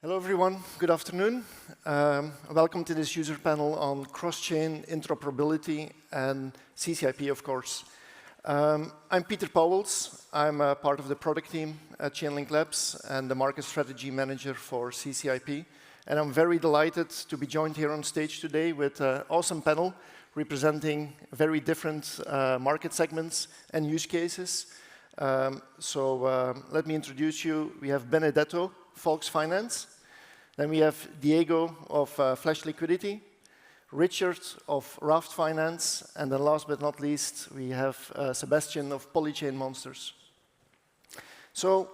Hello, everyone. Good afternoon. Welcome to this user panel on CrossChain Interoperability and CCIP, of course. I'm Peter Pauwels. I'm a part of the product team at Chainlink Labs and the market strategy manager for CCIP. And I'm very delighted to be joined here on stage today with an awesome panel representing very different market segments and use cases. Let me introduce you. We have Benedetto, Volks Finance. Then we have Diego of Flash Liquidity, Richard of Raft Finance, and then last but not least, we have Sebastian of Polychain Monsters. So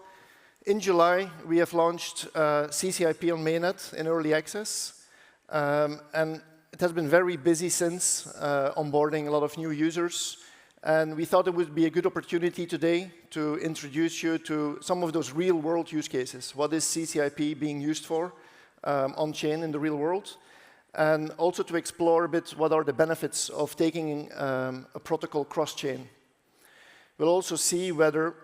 in July, we have launched CCIP on mainnet in early access. And it has been very busy since, onboarding a lot of new users. And we thought it would be a good opportunity today to introduce you to some of those real-world use cases. What is CCIP being used for on-chain in the real world? And also to explore a bit what are the benefits of taking a protocol cross-chain. We'll also see whether,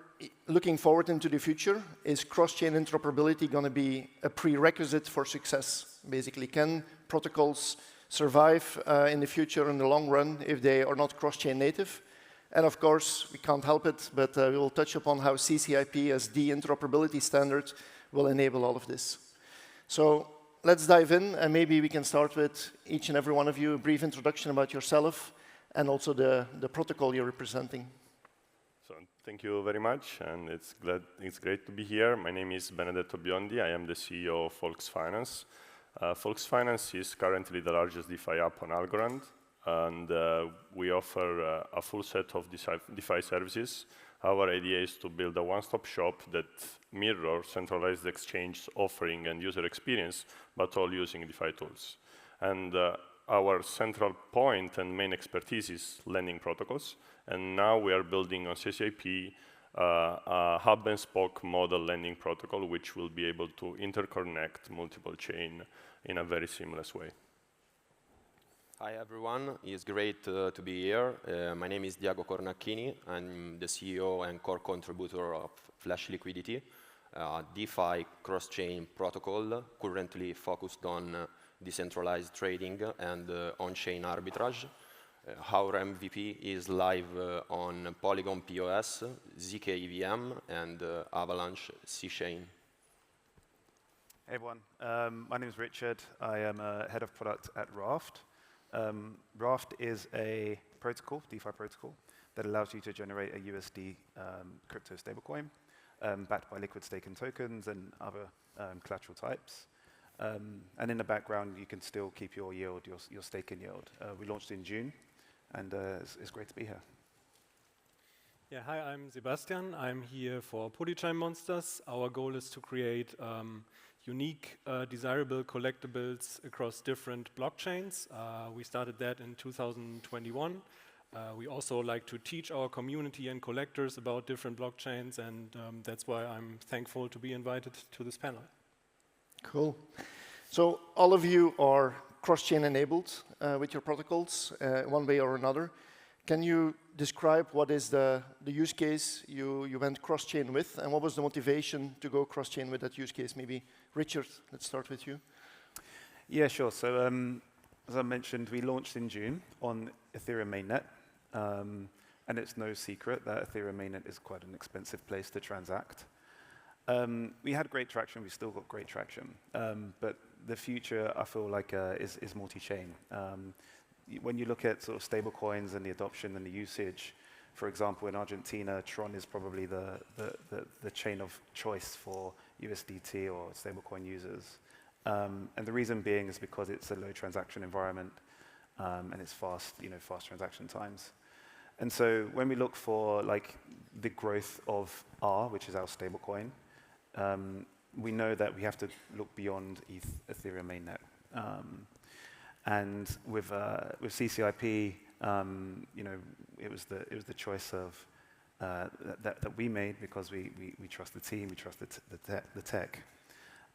looking forward into the future, is cross-chain interoperability going to be a prerequisite for success? Basically, can protocols survive in the future in the long run if they are not cross-chain native? And of course, we can't help it, but we will touch upon how CCIP as the interoperability standard will enable all of this. So let's dive in, and maybe we can start with each and every one of you, a brief introduction about yourself and also the protocol you're representing. So thank you very much, and it's great to be here. My name is Benedetto Biondi. I am the CEO of Volks Finance. Volks Finance is currently the largest DeFi app on Algorand, and we offer a full set of DeFi services. Our idea is to build a one-stop shop that mirrors centralized exchange offering and user experience, but all using DeFi tools. And our central point and main expertise is lending protocols. And now we are building on CCIP a hub and spoke model lending protocol, which will be able to interconnect multiple chains in a very seamless way. Hi, everyone. It's great to be here. My name is Diego Cornacchini. I'm the CEO and core contributor of Flash Liquidity, a DeFi cross-chain protocol currently focused on decentralized trading and on-chain arbitrage. Our MVP is live on Polygon POS, ZK EVM, and Avalanche C-Chain. Hey, everyone. My name is Richard. I am head of product at Raft. Raft is a protocol, DeFi protocol, that allows you to generate a USD crypto stablecoin backed by liquid staking tokens and other collateral types. And in the background, you can still keep your yield, your staking yield. We launched in June, and it's great to be here. Yeah, hi, I'm Sebastian. I'm here for Polychain Monsters. Our goal is to create unique, desirable collectibles across different blockchains. We started that in 2021. We also like to teach our community and collectors about different blockchains, and that's why I'm thankful to be invited to this panel. Cool. So all of you are cross-chain enabled with your protocols, one way or another. Can you describe what is the use case you went cross-chain with, and what was the motivation to go cross-chain with that use case? Maybe Richard, let's start with you. Yeah, sure. So as I mentioned, we launched in June on Ethereum mainnet. And it's no secret that Ethereum mainnet is quite an expensive place to transact. We had great traction. We still got great traction. But the future, I feel like, is multi-chain. When you look at sort of stable coins and the adoption and the usage, for example, in Argentina, Tron is probably the chain of choice for USDT or stablecoin users. And the reason being is because it's a low transaction environment and it's fast transaction times. And so when we look for like the growth of R, which is our stablecoin, we know that we have to look beyond Ethereum mainnet. And with CCIP, it was the choice of that we made because we trust the team, we trust the tech.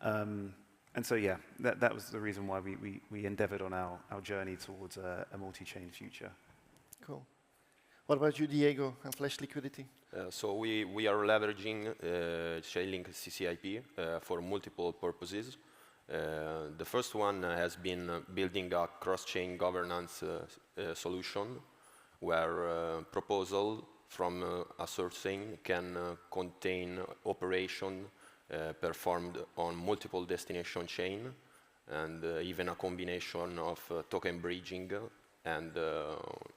And so yeah, that was the reason why we endeavored on our journey towards a multi-chain future. Cool. What about you, Diego, and Flash Liquidity? So we are leveraging Chainlink CCIP for multiple purposes. The first one has been building a cross-chain governance solution where proposal from a sourcing can contain operation performed on multiple destination chain and even a combination of token bridging and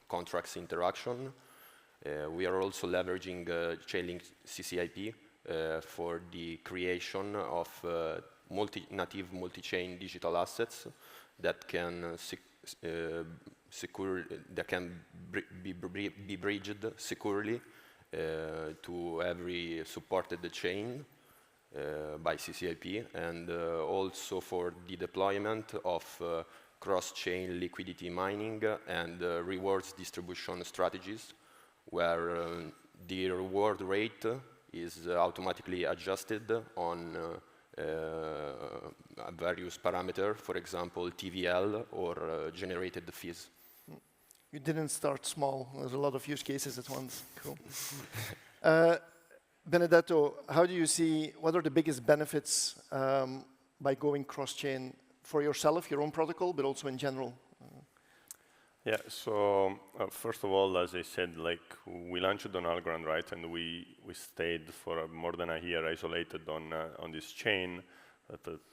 contracts interaction. We are also leveraging Chainlink CCIP for the creation of native multi-chain digital assets that can be bridged securely to every supported chain by CCIP, and also for the deployment of cross-chain liquidity mining and rewards distribution strategies, where the reward rate is automatically adjusted on various parameters, for example, TVL or generated fees. You didn't start small. There's a lot of use cases at once. Cool. Benedetto, how do you see, what are the biggest benefits by going cross-chain for yourself, your own protocol, but also in general? Yeah, so first of all, as I said, like we launched on Algorand, right? And we stayed for more than a year isolated on this chain.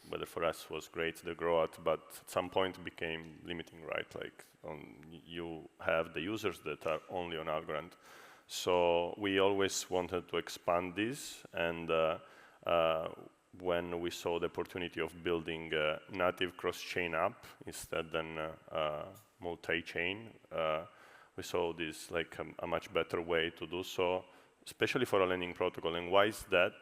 Whether for us was great, the growth, but at some point became limiting, right? Like you have the users that are only on Algorand. So we always wanted to expand this, and when we saw the opportunity of building a native cross-chain app instead than multi-chain, we saw this like a much better way to do so, especially for a lending protocol. And why is that?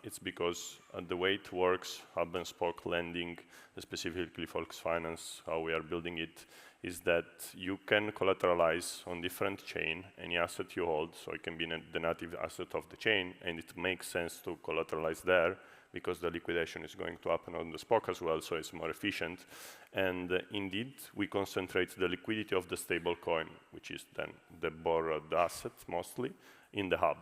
It's because the way it works, hub and spoke lending, specifically Volks Finance, how we are building it, is that you can collateralize on different chain any asset you hold, so it can be the native asset of the chain, and it makes sense to collateralize there because the liquidation is going to happen on the spoke as well, so it's more efficient. And indeed, we concentrate the liquidity of the stable coin, which is then the borrowed asset mostly, in the hub.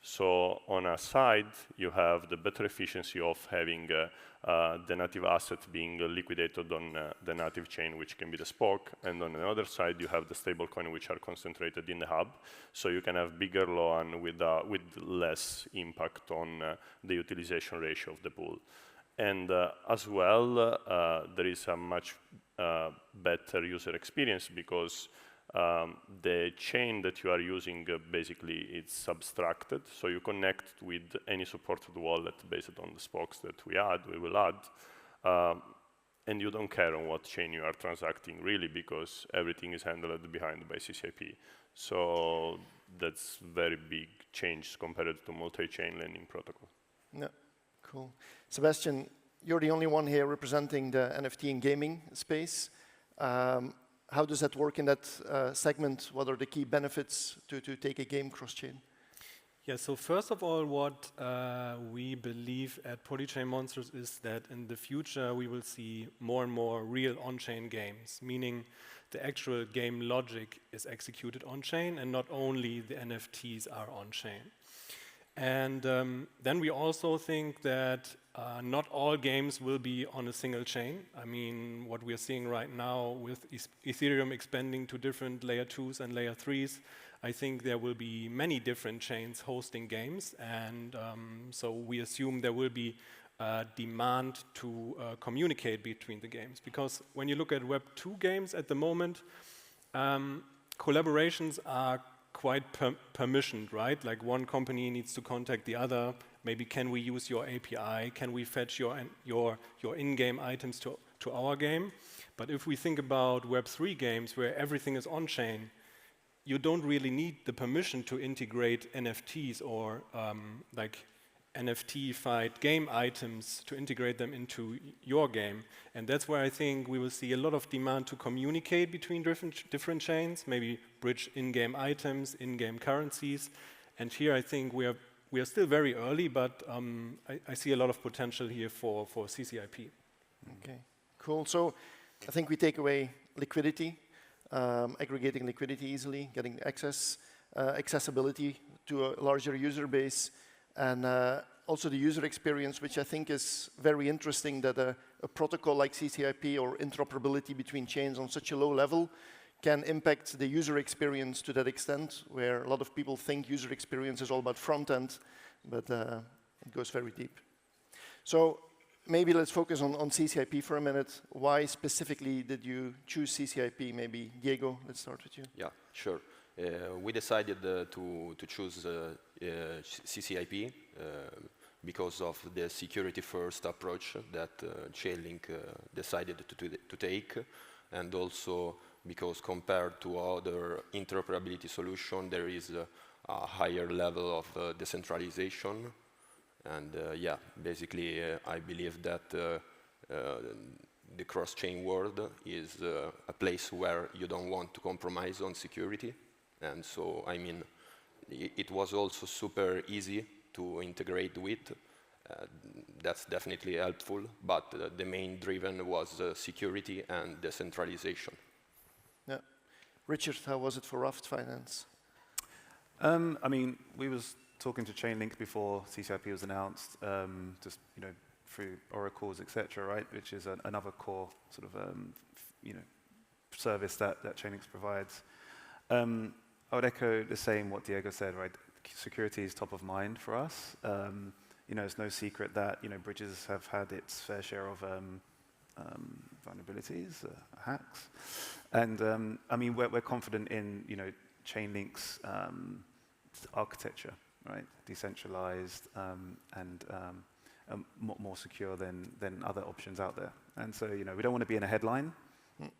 So on a side, you have the better efficiency of having the native asset being liquidated on the native chain, which can be the spoke. And on the other side, you have the stable coin, which are concentrated in the hub. So you can have bigger loan with less impact on the utilization ratio of the pool. And as well, there is a much better user experience because the chain that you are using, basically, it's abstracted. So you connect with any supported wallet based on the spokes that we will add. And you don't care on what chain you are transacting, really, because everything is handled behind by CCIP. So that's very big change compared to multi-chain lending protocol. Yeah, cool. Sebastian, you're the only one here representing the NFT and gaming space. How does that work in that segment? What are the key benefits to take a game cross-chain? Yeah, so first of all, what we believe at Polychain Monsters is that in the future we will see more and more real on-chain games, meaning the actual game logic is executed on-chain and not only the NFTs are on-chain. And then we also think that not all games will be on a single chain. I mean, what we are seeing right now with Ethereum expanding to different layer 2s and layer 3s, I think there will be many different chains hosting games. And so we assume there will be demand to communicate between the games. Because when you look at Web 2 games at the moment, collaborations are quite permissioned, right? Like one company needs to contact the other. Maybe can we use your API? Can we fetch your in-game items to our game? But if we think about Web3 games where everything is on-chain, you don't really need the permission to integrate NFTs or like NFT-fied game items to integrate them into your game. And that's where I think we will see a lot of demand to communicate between different chains, maybe bridge in-game items, in-game currencies. And here I think we are still very early, but I see a lot of potential here for CCIP. Okay, cool. So I think we take away liquidity, aggregating liquidity easily, getting accessibility to a larger user base, and also the user experience, which I think is very interesting, that a protocol like CCIP or interoperability between chains on such a low level can impact the user experience to that extent, where a lot of people think user experience is all about front end, but it goes very deep. So maybe let's focus on CCIP for a minute. Why specifically did you choose CCIP? Maybe Diego, let's start with you. Yeah, sure. We decided to choose CCIP because of the security-first approach that Chainlink decided to take, and also because compared to other interoperability solutions, there is a higher level of decentralization. And yeah, basically, I believe that the cross-chain world is a place where you don't want to compromise on security. And so, I mean, it was also super easy to integrate with. That's definitely helpful, but the main driven was security and decentralization. Yeah. Richard, how was it for Raft Finance? I mean, we was talking to Chainlink before CCIP was announced, just through oracles, etc., right? Which is another core sort of service that Chainlink provides. I would echo the same what Diego said, right? Security is top of mind for us. It's no secret that Bridges have had its fair share of vulnerabilities, hacks, and I mean we're confident in Chainlink's architecture, right? Decentralized and more secure than other options out there. And so we don't want to be in a headline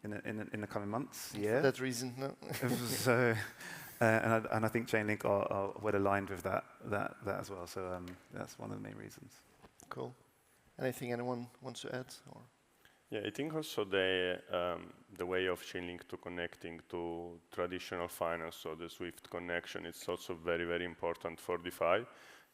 in the coming months. Yeah. For that reason, no. So. And I think Chainlink are well aligned with that as well. So that's one of the main reasons. Cool. Anything anyone wants to add? Or? Yeah, I think also the way of Chainlink to connecting to traditional finance, so the Swift connection, it's also very, very important for DeFi,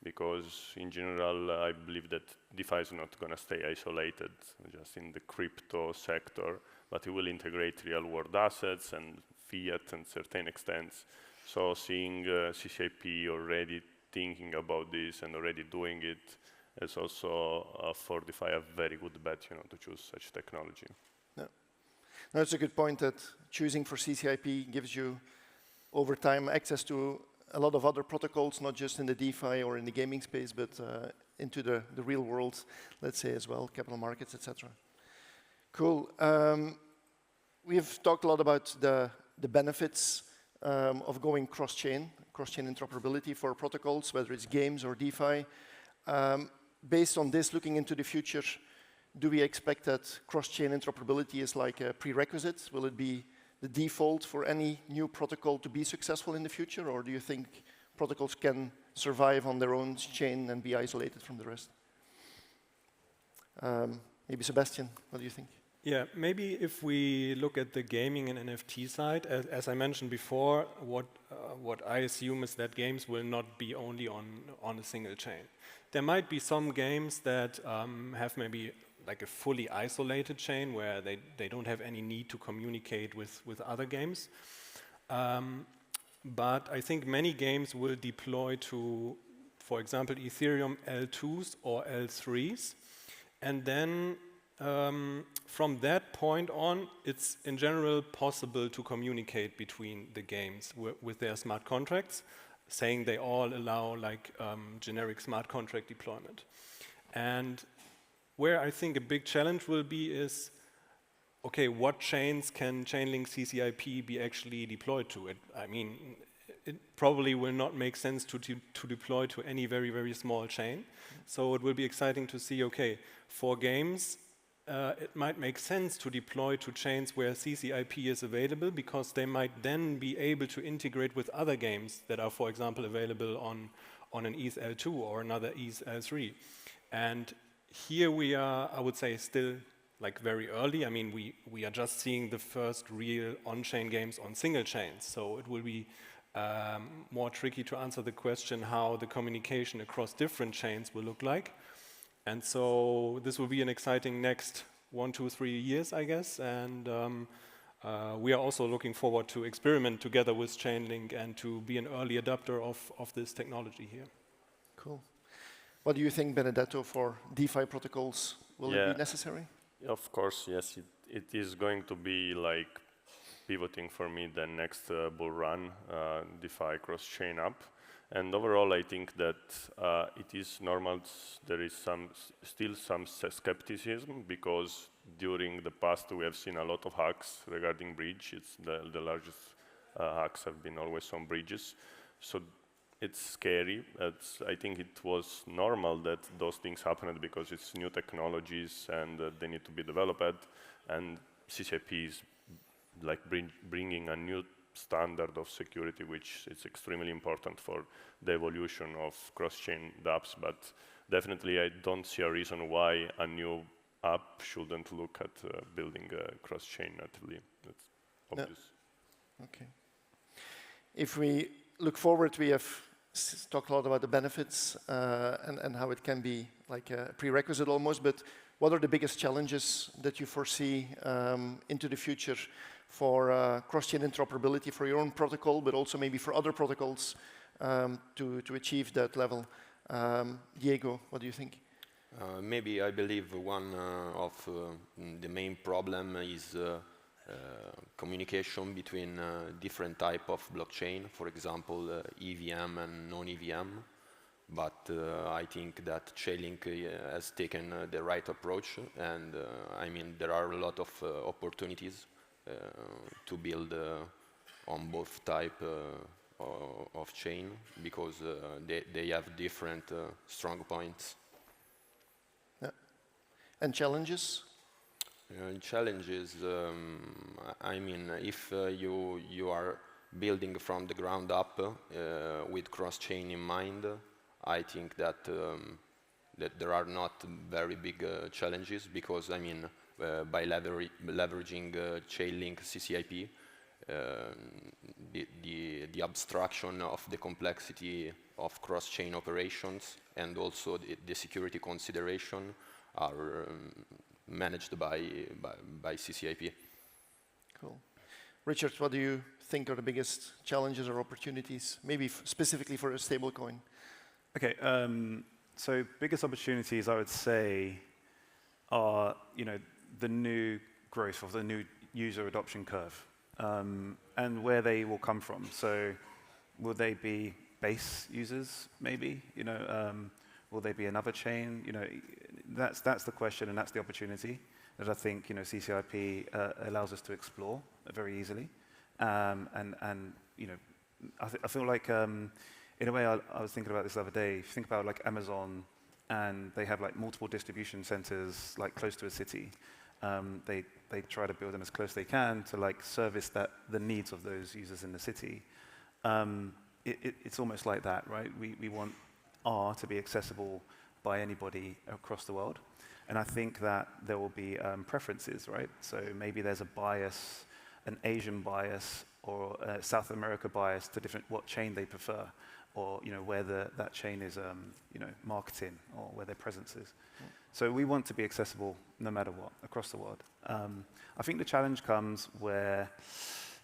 because in general, I believe that DeFi is not going to stay isolated just in the crypto sector, but it will integrate real-world assets and fiat and certain extents. So seeing CCIP already thinking about this and already doing it is also for DeFi a very good bet, to choose such technology. Yeah, that's a good point. That choosing for CCIP gives you over time access to a lot of other protocols, not just in the DeFi or in the gaming space, but into the real world, let's say as well, capital markets, etc. Cool. We've talked a lot about the benefits of going cross-chain interoperability for protocols, whether it's games or DeFi. Based on this, looking into the future, do we expect that cross-chain interoperability is like a prerequisite? Will it be the default for any new protocol to be successful in the future, or do you think protocols can survive on their own chain and be isolated from the rest? Maybe Sebastian, what do you think? Yeah, maybe if we look at the gaming and NFT side, as I mentioned before, what I assume is that games will not be only on a single chain. There might be some games that have maybe like a fully isolated chain where they don't have any need to communicate with other games. But I think many games will deploy to, for example, Ethereum L2s or L3s, and then from that point on, it's in general possible to communicate between the games with their smart contracts, saying they all allow like generic smart contract deployment. And where I think a big challenge will be is, okay, what chains can Chainlink CCIP be actually deployed to? I mean, it probably will not make sense to deploy to any very, very small chain. So it will be exciting to see, okay, for games, it might make sense to deploy to chains where CCIP is available, because they might then be able to integrate with other games that are, for example, available on an ETH L2 or another ETH L3. And here we are, I would say, still like very early. I mean, we are just seeing the first real on-chain games on single chains. So it will be more tricky to answer the question how the communication across different chains will look like. And so this will be an exciting next 1, 2, 3 years, I guess. And we are also looking forward to experiment together with Chainlink and to be an early adopter of this technology here. Cool. What do you think, Benedetto, for DeFi protocols? Will it be necessary? Of course, yes. It is going to be like pivoting for me the next bull run, DeFi cross-chain up. And overall, I think that it is normal. There is still some skepticism because during the past we have seen a lot of hacks regarding bridge. It's the largest hacks have been always on bridges. So it's scary. I think it was normal that those things happened because it's new technologies and they need to be developed. And CCIP is like bringing a new standard of security, which is extremely important for the evolution of cross-chain dApps. But definitely, I don't see a reason why a new app shouldn't look at building a cross-chain natively. That's obvious. Yeah. Okay. If we look forward, we have talked a lot about the benefits and how it can be like a prerequisite almost, but what are the biggest challenges that you foresee into the future for cross-chain interoperability for your own protocol, but also maybe for other protocols to achieve that level? Diego, what do you think? Maybe I believe one of the main problem is communication between different type of blockchain, for example, EVM and non-EVM. But I think that Chainlink has taken the right approach, and I mean there are a lot of opportunities to build on both type of chain because they have different strong points. Yeah. And challenges? Challenges, I mean, if you are building from the ground up with cross-chain in mind, I think that there are not very big challenges because, I mean, by leveraging Chainlink CCIP, the abstraction of the complexity of cross-chain operations and also the security consideration are managed by CCIP. Cool. Richard, what do you think are the biggest challenges or opportunities, maybe specifically for a stablecoin? Okay, so biggest opportunities I would say are, the new growth of the new user adoption curve and where they will come from. So will they be base users, maybe? Will they be another chain? That's the question and that's the opportunity that I think CCIP allows us to explore very easily. I feel like in a way I was thinking about this the other day. If you think about like Amazon and they have like multiple distribution centers like close to a city, they try to build them as close as they can to like service the needs of those users in the city. It's almost like that, right? We want R to be accessible by anybody across the world. And I think that there will be preferences, right? So maybe there's a bias, an Asian bias or a South America bias to what chain they prefer, or where that chain is marketing or where their presence is. So we want to be accessible no matter what across the world. I think the challenge comes where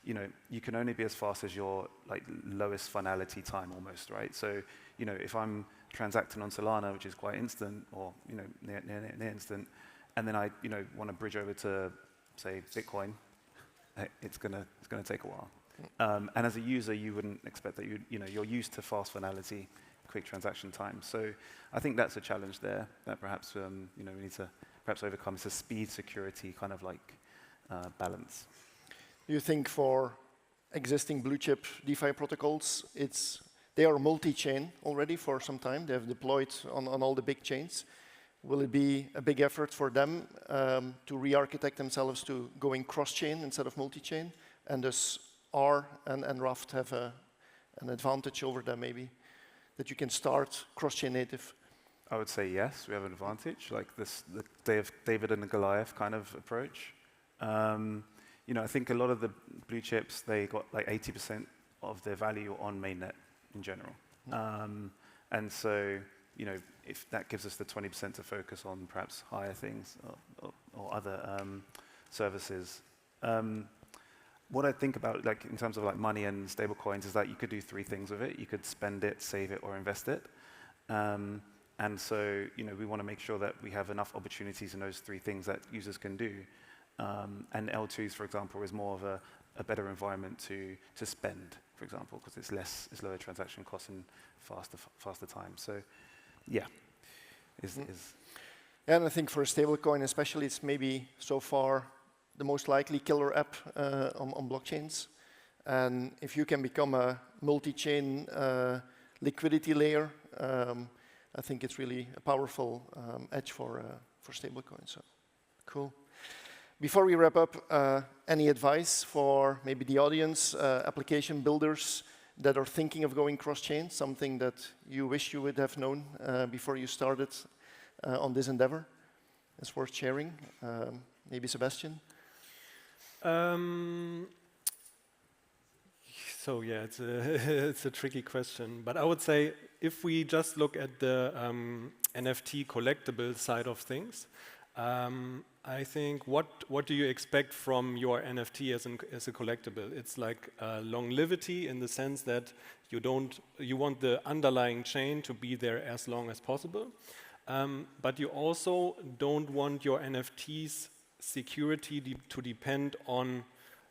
you can only be as fast as your like lowest finality time almost, right? So if I'm transacting on Solana, which is quite instant or near instant, and then I want to bridge over to say Bitcoin, it's gonna take a while. And as a user, you wouldn't expect that you're used to fast finality, quick transaction time. So I think that's a challenge there that perhaps we need to perhaps overcome. It's a speed security kind of like balance. Do you think for existing blue chip DeFi protocols, they are multi-chain already for some time? They have deployed on all the big chains. Will it be a big effort for them to re-architect themselves to going cross-chain instead of multi-chain? And does R and Raft have an advantage over them maybe? That you can start cross-chain native? I would say yes, we have an advantage, like the David and the Goliath kind of approach. I think a lot of the blue chips, they got like 80% of their value on mainnet in general. And so, if that gives us the 20% to focus on perhaps higher things or other services. What I think about, like in terms of like money and stable coins, is that you could do three things with it. You could spend it, save it, or invest it. And so, we want to make sure that we have enough opportunities in those three things that users can do. And L2s, for example, is more of a better environment to spend, for example, because it's lower transaction costs and faster time. So, yeah, And I think for a stablecoin especially, it's maybe so far the most likely killer app on blockchains. And if you can become a multi-chain liquidity layer, I think it's really a powerful edge for stablecoins. So, cool. Before we wrap up, any advice for maybe the audience, application builders that are thinking of going cross-chain, something that you wish you would have known before you started on this endeavor? It's worth sharing. Maybe Sebastian? So yeah, it's a tricky question. But I would say if we just look at the NFT collectible side of things, I think what do you expect from your NFT as a collectible? It's like longevity in the sense that you want the underlying chain to be there as long as possible, but you also don't want your NFT's security to depend on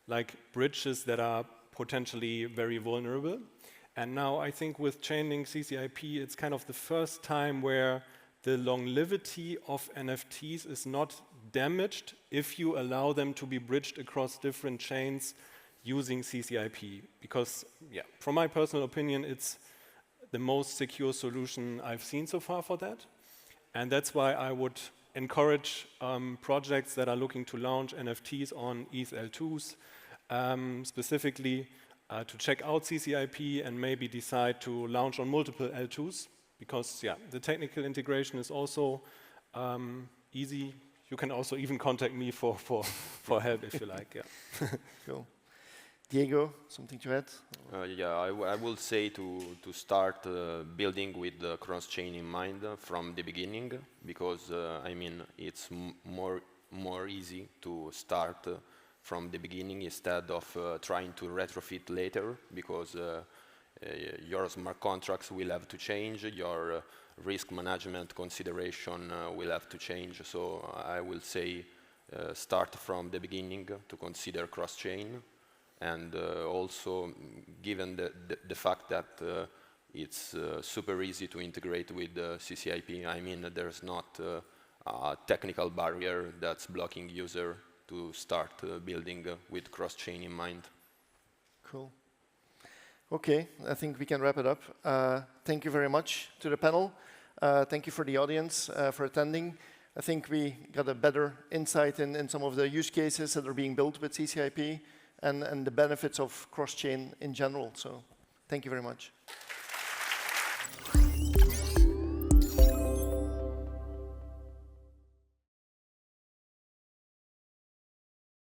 like bridges that are potentially very vulnerable. And now I think with Chainlink CCIP, it's kind of the first time where the longevity of NFTs is not damaged if you allow them to be bridged across different chains using CCIP. Because, yeah, from my personal opinion, it's the most secure solution I've seen so far for that. And that's why I would encourage projects that are looking to launch NFTs on ETH L2s, specifically to check out CCIP and maybe decide to launch on multiple L2s. Because, yeah, the technical integration is also easy. You can also even contact me for help if you like. Yeah. Cool. Diego, something to add? Yeah, I will say to start building with the cross-chain in mind from the beginning, because I mean it's more easy to start from the beginning instead of trying to retrofit later, because your smart contracts will have to change, your risk management consideration will have to change. So I will say start from the beginning to consider cross-chain, and also given the fact that it's super easy to integrate with CCIP, I mean there's not a technical barrier that's blocking user to start building with cross-chain in mind. Cool. Okay, I think we can wrap it up. Thank you very much to the panel. Thank you for the audience for attending. I think we got a better insight in some of the use cases that are being built with CCIP and the benefits of cross-chain in general. So thank you very much.